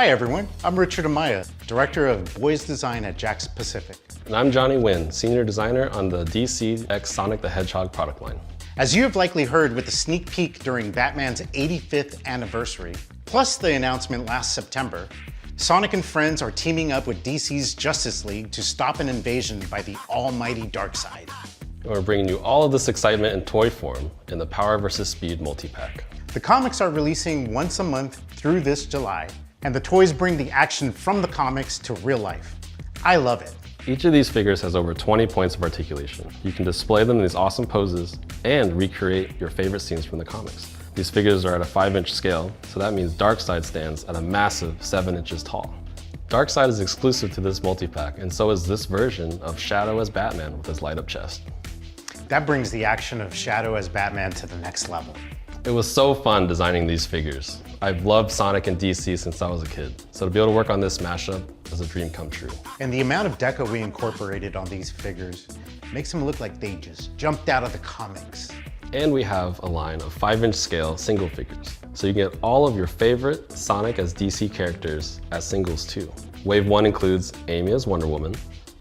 Hi everyone, I'm Richard Amaya, Director of Boys Design at Jakks Pacific. And I'm Johnny Nguyen, Senior Designer on the DC X Sonic the Hedgehog product line. As you have likely heard with the sneak peek during Batman's 85th anniversary, plus the announcement last September, Sonic and friends are teaming up with DC's Justice League to stop an invasion by the almighty Darkseid. And we're bringing you all of this excitement in toy form in the Power vs. Speed Multipack. The comics are releasing once a month through this July, and the toys bring the action from the comics to real life. I love it. Each of these figures has over 20 points of articulation. You can display them in these awesome poses and recreate your favorite scenes from the comics. These figures are at a 5-inch scale, so that means Darkseid stands at a massive 7 inches tall. Darkseid is exclusive to this multi-pack, and so is this version of Shadow as Batman with his light-up chest. That brings the action of Shadow as Batman to the next level. It was so fun designing these figures. I've loved Sonic and DC since I was a kid, so to be able to work on this mashup is a dream come true. And the amount of deco we incorporated on these figures makes them look like they just jumped out of the comics. And we have a line of 5-inch scale single figures, so you can get all of your favorite Sonic as DC characters as singles too. Wave 1 includes Amy as Wonder Woman,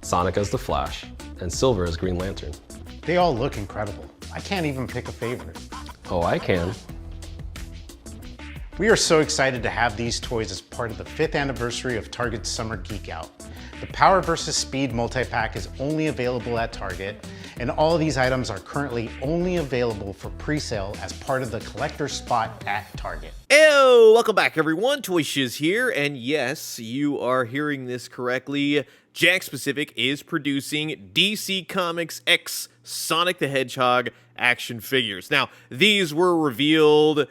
Sonic as the Flash, and Silver as Green Lantern. They all look incredible. I can't even pick a favorite. Oh, I can. We are so excited to have these toys as part of the 5th anniversary of Target's Summer Geek Out. The Power vs. Speed multi-pack is only available at Target, and all of these items are currently only available for pre-sale as part of the collector spot at Target. Hey, welcome back everyone, Toy Shiz here, and yes, you are hearing this correctly. Jakks Pacific is producing DC Comics X Sonic the Hedgehog action figures. Now, these were revealed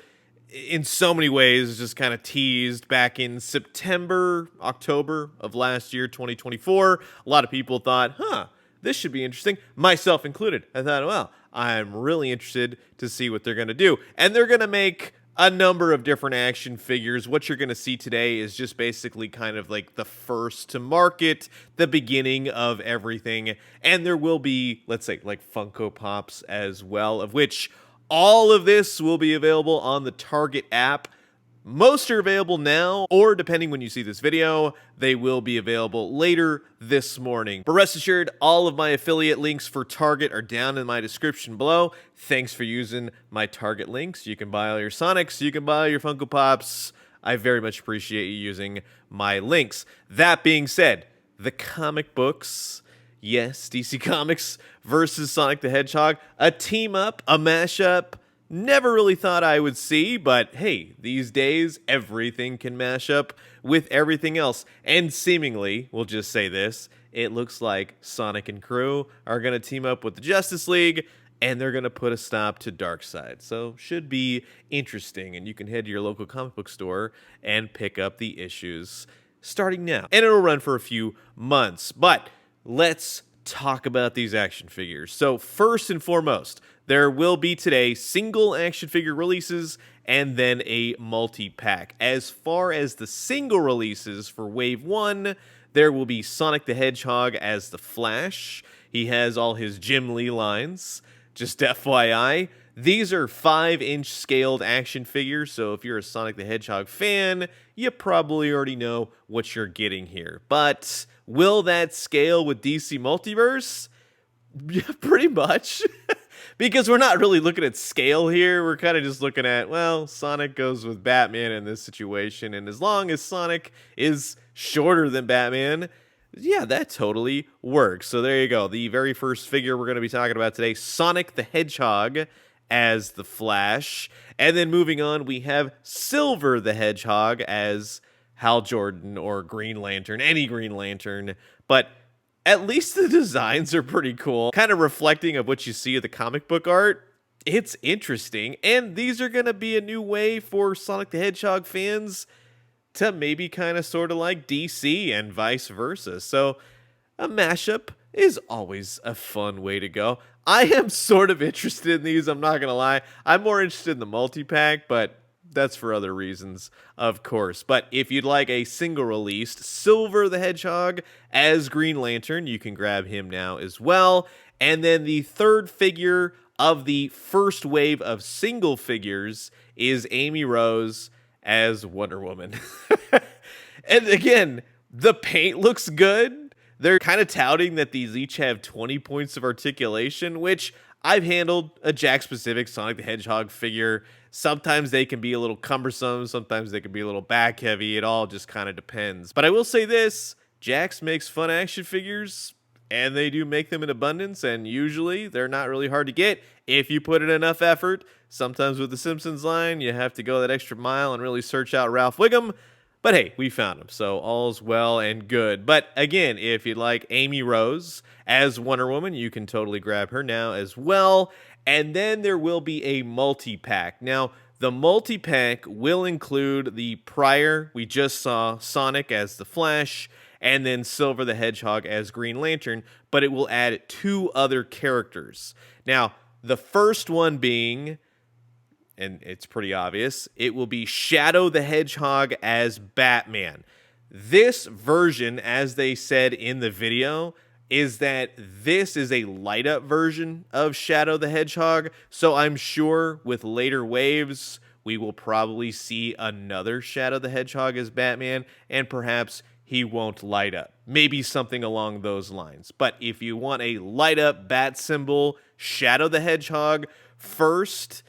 in so many ways, just kind of teased back in September, October of last year, 2024. A lot of people thought, this should be interesting, myself included. I thought, well, I'm really interested to see what they're going to do. And they're going to make a number of different action figures. What you're going to see today is just basically kind of like the first to market, the beginning of everything. And there will be, let's say, like Funko Pops as well, of which all of this will be available on the Target app. Most are available now, or depending when you see this video, they will be available later this morning. But rest assured, all of my affiliate links for Target are down in my description below. Thanks for using my Target links. You can buy all your Sonics, you can buy all your Funko Pops. I very much appreciate you using my links. That being said, the comic books, yes, DC Comics versus Sonic the Hedgehog, a team-up, a mashup. Never really thought I would see, but hey, these days, everything can mash up with everything else. And seemingly, we'll just say this, it looks like Sonic and crew are going to team up with the Justice League, and they're going to put a stop to Darkseid. So, should be interesting, and you can head to your local comic book store and pick up the issues starting now. And it'll run for a few months, but let's talk about these action figures. So, first and foremost, there will be today single action figure releases and then a multi-pack. As far as the single releases for Wave 1, there will be Sonic the Hedgehog as the Flash. He has all his Jim Lee lines. Just FYI, these are 5-inch scaled action figures, so if you're a Sonic the Hedgehog fan, you probably already know what you're getting here. But will that scale with DC Multiverse? Yeah, pretty much. Because we're not really looking at scale here. We're kind of just looking at, well, Sonic goes with Batman in this situation. And as long as Sonic is shorter than Batman, yeah, that totally works. So there you go. The very first figure we're going to be talking about today, Sonic the Hedgehog as the Flash. And then moving on, we have Silver the Hedgehog as Hal Jordan or Green Lantern, any Green Lantern. But at least the designs are pretty cool. Kind of reflecting of what you see of the comic book art. It's interesting. And these are going to be a new way for Sonic the Hedgehog fans to maybe kind of sort of like DC and vice versa. So a mashup is always a fun way to go. I am sort of interested in these, I'm not going to lie. I'm more interested in the multi-pack, but that's for other reasons, of course. But if you'd like a single released Silver the Hedgehog as Green Lantern, you can grab him now as well. And then the third figure of the first wave of single figures is Amy Rose as Wonder Woman. And again, the paint looks good. They're kind of touting that these each have 20 points of articulation, which I've handled a Jakks-specific Sonic the Hedgehog figure. Sometimes they can be a little cumbersome. Sometimes they can be a little back heavy. It all just kind of depends. But I will say this, Jakks makes fun action figures, and they do make them in abundance, and usually they're not really hard to get if you put in enough effort. Sometimes with the Simpsons line, you have to go that extra mile and really search out Ralph Wiggum. But hey, we found him, so all's well and good. But again, if you'd like Amy Rose as Wonder Woman, you can totally grab her now as well. And then there will be a multi-pack. Now, the multi-pack will include the prior, we just saw Sonic as the Flash, and then Silver the Hedgehog as Green Lantern, but it will add 2 other characters. Now, the first one being, and it's pretty obvious, it will be Shadow the Hedgehog as Batman. This version, as they said in the video, is that this is a light-up version of Shadow the Hedgehog, so I'm sure with later waves, we will probably see another Shadow the Hedgehog as Batman, and perhaps he won't light up. Maybe something along those lines. But if you want a light-up bat symbol, Shadow the Hedgehog, first,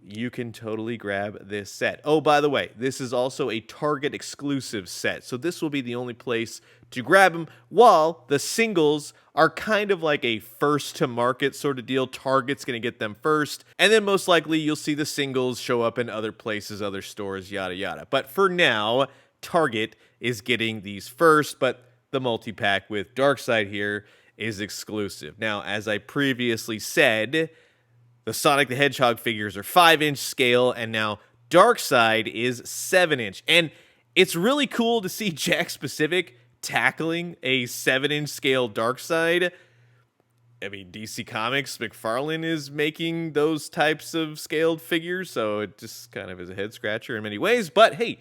you can totally grab this set. Oh, by the way, this is also a Target exclusive set, so this will be the only place to grab them, while the singles are kind of like a first-to-market sort of deal. Target's going to get them first, and then most likely you'll see the singles show up in other places, other stores, yada yada. But for now, Target is getting these first, but the multi-pack with Darkseid here is exclusive. Now, as I previously said, the Sonic the Hedgehog figures are 5-inch scale, and now Darkseid is 7-inch. And it's really cool to see Jakks-specific tackling a 7-inch scale Darkseid. I mean, DC Comics, McFarlane is making those types of scaled figures, so it just kind of is a head-scratcher in many ways. But hey,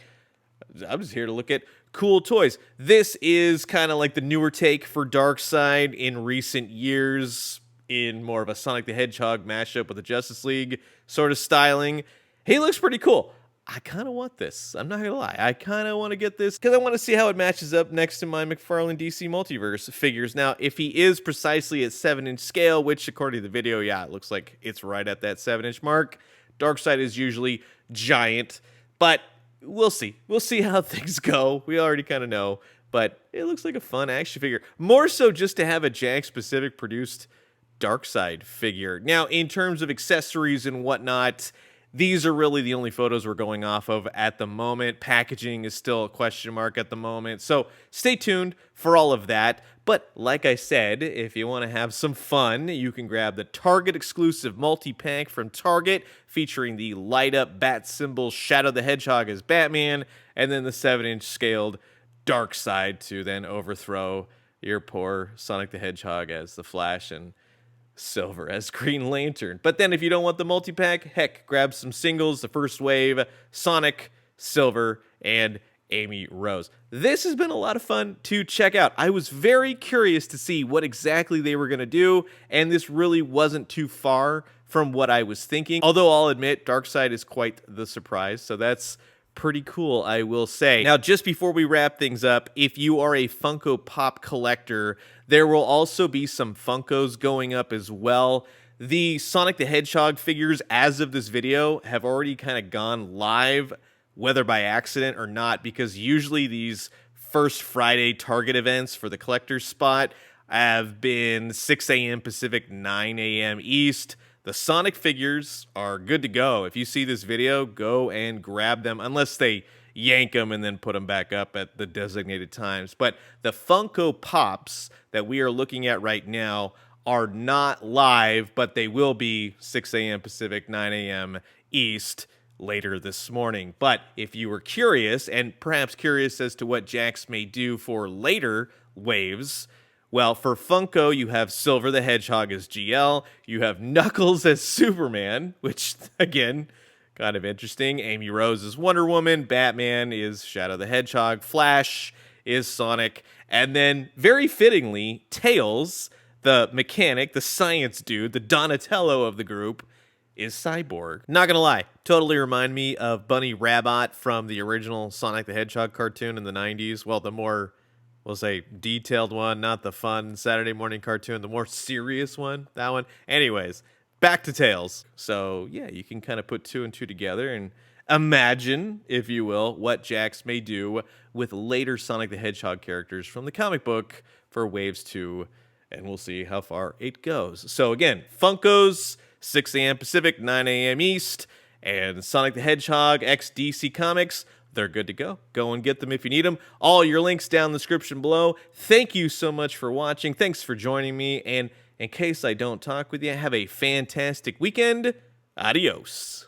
I'm just here to look at cool toys. This is kind of like the newer take for Darkseid in recent years, in more of a Sonic the Hedgehog mashup with the Justice League sort of styling. He looks pretty cool. I kind of want this. I'm not going to lie. I kind of want to get this because I want to see how it matches up next to my McFarlane DC Multiverse figures. Now, if he is precisely at 7-inch scale, which according to the video, yeah, it looks like it's right at that 7-inch mark. Darkseid is usually giant, but we'll see. We'll see how things go. We already kind of know, but it looks like a fun action figure. More so just to have a Jakks-specific produced Darkseid figure. Now, in terms of accessories and whatnot, these are really the only photos we're going off of at the moment. Packaging is still a question mark at the moment, so stay tuned for all of that. But like I said, if you want to have some fun, you can grab the Target exclusive multi-pack from Target featuring the light-up bat symbol Shadow the Hedgehog as Batman, and then the 7-inch scaled Darkseid to then overthrow your poor Sonic the Hedgehog as the Flash and Silver as Green Lantern. But then if you don't want the multi-pack, heck, grab some singles, the first wave, Sonic, Silver, and Amy Rose. This has been a lot of fun to check out. I was very curious to see what exactly they were going to do, and this really wasn't too far from what I was thinking. Although I'll admit, Darkseid is quite the surprise, so that's pretty cool, I will say. Now, just before we wrap things up, if you are a Funko Pop collector, there will also be some Funkos going up as well. The Sonic the Hedgehog figures, as of this video, have already kind of gone live, whether by accident or not, because usually these first Friday Target events for the collector's spot have been 6 a.m. Pacific, 9 a.m. East. The Sonic figures are good to go. If you see this video, go and grab them, unless they yank them and then put them back up at the designated times. But the Funko Pops that we are looking at right now are not live, but they will be 6 a.m. Pacific, 9 a.m. East later this morning. But if you were curious, and perhaps curious as to what Jakks may do for later waves, well, for Funko, you have Silver the Hedgehog as GL, you have Knuckles as Superman, which, again, kind of interesting. Amy Rose is Wonder Woman, Batman is Shadow the Hedgehog, Flash is Sonic, and then, very fittingly, Tails, the mechanic, the science dude, the Donatello of the group, is Cyborg. Not gonna lie, totally remind me of Bunny Rabbit from the original Sonic the Hedgehog cartoon in the 90s. Well, the more, we'll say, detailed one, not the fun Saturday morning cartoon, the more serious one, that one. Anyways, back to Tails. So yeah, you can kind of put 2 and 2 together and imagine, if you will, what Jakks may do with later Sonic the Hedgehog characters from the comic book for Waves 2, and we'll see how far it goes. So again, Funkos, 6 a.m. Pacific, 9 a.m. East, and Sonic the Hedgehog x DC Comics, they're good to go. Go and get them if you need them. All your links down in the description below. Thank you so much for watching. Thanks for joining me, and in case I don't talk with you, have a fantastic weekend. Adios.